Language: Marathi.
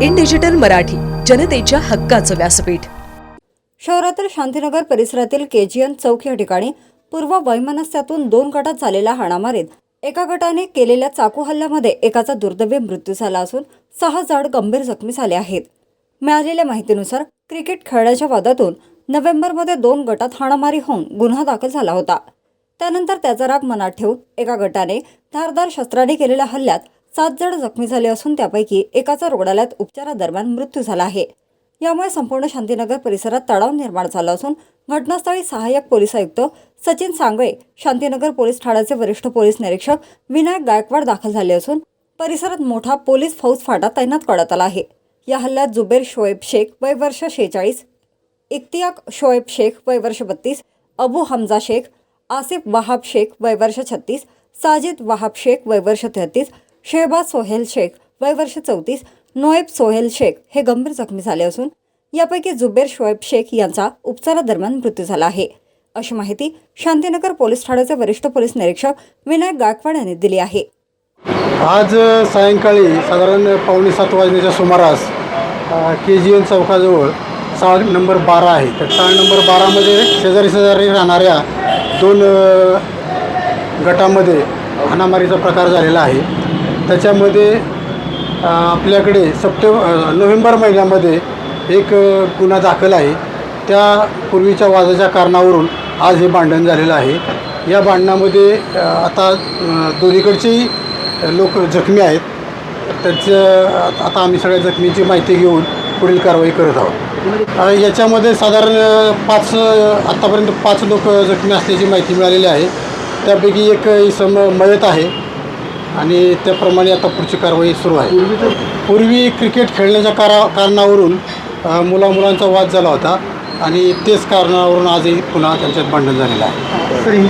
इन डिजिटल मराठी, जनतेच्या हक्काचं व्यासपीठ. शहरातील शांतीनगर परिसरातील केजीएन चौक या ठिकाणी पूर्व वैमनस्यातून 2 गटात झालेल्या हाणामारीत एका गटाने केलेल्या चाकू हल्ल्यामध्ये एकाचा दुर्दैवी मृत्यू झाला असून 6 जण गंभीर जखमी झाले आहेत. मिळालेल्या माहितीनुसार क्रिकेट खेळण्याच्या वादातून नोव्हेंबरमध्ये 2 गटात हाणामारी होऊन गुन्हा दाखल झाला होता. त्यानंतर त्याचा राग मनात ठेवून एका गटाने धारदार शस्त्राने केलेल्या हल्ल्यात 7 जण जखमी झाले असून त्यापैकी एकाचा रुग्णालयात उपचारादरम्यान मृत्यू झाला आहे. यामुळे संपूर्ण शांतीनगर परिसरात तणाव निर्माण झाला असून घटनास्थळी सहाय्यक पोलीस आयुक्त सचिन सांगळे, शांतीनगर पोलीस ठाण्याचे वरिष्ठ पोलीस निरीक्षक विनायक गायकवाड दाखल झाले असून परिसरात मोठा पोलीस फौजफाटा तैनात करण्यात आला आहे. या हल्ल्यात जुबेर शोएब शेख वय वर्ष 46, इक्तियाक शोएब शेख वय वर्ष 32, अबू हमजा शेख, आसिफ वहाब शेख वय वर्ष 36, साजिद वहाब शेख वय वर्ष 33, शहबाज सोहेल शेख वय वर्ष 34, नोएब सोहेल शेख हे गंभीर जखमी झाले असून यापैकी जुबेर शोएब शेख यांचा उपचारादरम्यान मृत्यू झाला आहे, अशी माहिती शांतीनगर पोलीस ठाण्याचे वरिष्ठ पोलीस निरीक्षक विनायक गायकवाड यांनी दिली आहे. आज सायंकाळी साधारण 6:45 वाजण्याच्या सुमारास केजीएन चौकाजवळ चाळ नंबर 12 आहे. तर चाळ नंबर 12मध्ये शेजारी राहणाऱ्या 2 गटामध्ये हाणामारीचा प्रकार झालेला आहे. त्याच्यामध्ये आपल्याकडे नोव्हेंबर महिन्यामध्ये एक गुन्हा दाखल आहे. त्या पूर्वीच्या वादाच्या कारणावरून आज हे भांडण झालेलं आहे. या भांडणामध्ये आता दोन्हीकडचेही लोक जखमी आहेत. आता आम्ही सगळ्या जखमींची माहिती घेऊन पुढील कारवाई करत आहोत. याच्यामध्ये साधारण आत्तापर्यंत 5 लोक जखमी असल्याची माहिती मिळालेली आहे. त्यापैकी एक इसम मयत आहे आणि त्याप्रमाणे आता पुढची कारवाई सुरू आहे. पूर्वी क्रिकेट खेळण्याच्या कारणावरून मुलांचा वाद झाला होता आणि तेच कारणावरून आजही पुन्हा त्यांच्यात भांडण झालेलं आहे.